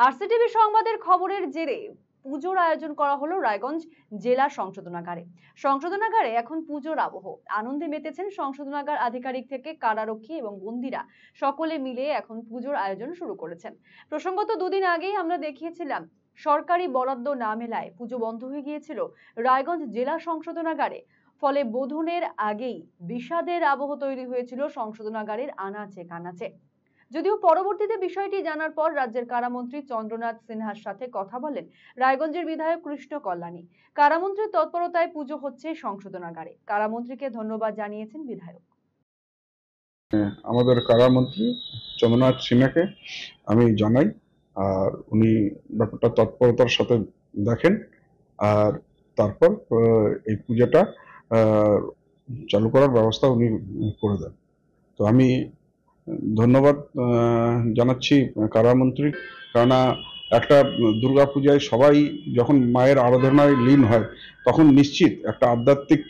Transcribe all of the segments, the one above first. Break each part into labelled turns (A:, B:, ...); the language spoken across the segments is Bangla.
A: আরসিটিভি সংবাদের খবরের জেরে পুজোর আয়োজন করা হলো রায়গঞ্জ জেলা সংশোধনাগারে। সংশোধনাগারে এখন পুজোর আবহ। আনন্দে মেতেছেন সংশোধনাগার আধিকারিক থেকে কারারক্ষী এবং বন্দীরা সকলে মিলে এখন পুজোর আয়োজন শুরু করেছেন। প্রসঙ্গত দুদিন আগেই আমরা দেখিয়েছিলাম সরকারি বরাদ্দ না মেলায় পুজো বন্ধ হয়ে গিয়েছিল রায়গঞ্জ জেলা সংশোধনাগারে। ফলে বোধনের আগেই বিষাদের আবহ তৈরি হয়েছিল সংশোধনাগারের আনাচে কানাচে। যদিও পরবর্তীতে বিষয়টি জানার পর রাজ্যের কারামন্ত্রী চন্দ্রনাথ সিনহার সাথে কথা বলেন রায়গঞ্জের বিধায়ক কৃষ্ণ কল্যাণী। কারামন্ত্রীর তৎপরতায় পুজো হচ্ছে সংশোধনাগারে। কারামন্ত্রীকে ধন্যবাদ জানিয়েছেন বিধায়ক।
B: আমাদের কারামন্ত্রী চন্দ্রনাথ সিনহাকে আমি জানাই, আর উনি ব্যাপারটা তৎপরতার সাথে দেখেন, আর তারপর এই পূজাটা চালু করার ব্যবস্থা উনি করে দেন। তো আমি ধন্যবাদ জানাচ্ছি কারামন্ত্রী, কেননা একটা দুর্গাপূজায় সবাই যখন মায়ের আরাধনায় লীন হয় তখন নিশ্চিত একটা আধ্যাত্মিক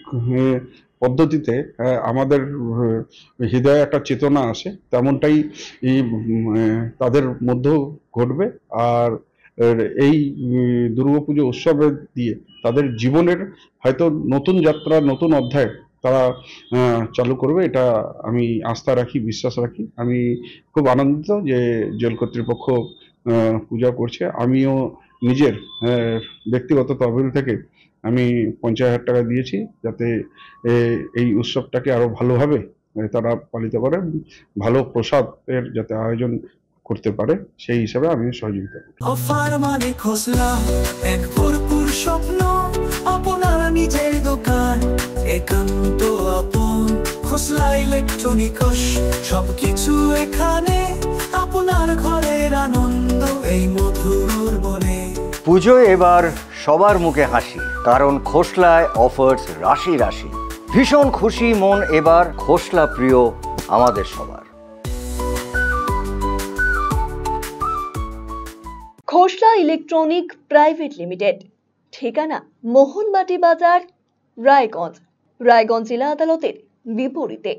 B: পদ্ধতিতে আমাদের হৃদয়ে একটা চেতনা আসে, তেমনটাই তাদের মধ্যেও ঘটবে। আর এই দুর্গাপুজো উৎসবের দিয়ে তাদের জীবনের হয়তো নতুন যাত্রা, নতুন অধ্যায় তারা চালু করবে, এটা আমি আস্থা রাখি, বিশ্বাস রাখি। আমি খুব আনন্দিত যে জেল কর্তৃপক্ষ পূজা করছে। আমিও নিজের ব্যক্তিগত তহবিল থেকে আমি 50,000 টাকা দিয়েছি, যাতে এই উৎসবটাকে আরো ভালোভাবে তারা পালিত করে, ভালো প্রসাদের যাতে আয়োজন করতে পারে, সেই হিসাবে আমি সহযোগিতা করি।
C: অফার মানে খোসলা, এক ভরপুর স্বপ্ন, আপনার নিজের দোকান, একান্ত আপন। খোসলা ইলেকট্রনিক্স, সবকিছু এখানে, আপনার ঘরের আনন্দ এই মধুর বনে।
D: পুজোয় এবার সবার মুখে হাসি, কারণ খোসলায় অফার্স রাশি রাশি। ভীষণ খুশি মন এবার, খোসলা প্রিয় আমাদের সবার।
A: খোসলা ইলেকট্রনিক প্রাইভেট লিমিটেড, ঠিকানা মোহনবাটি বাজার, রায়গঞ্জ। রায়গঞ্জ জেলা আদালতের বিপরীতে।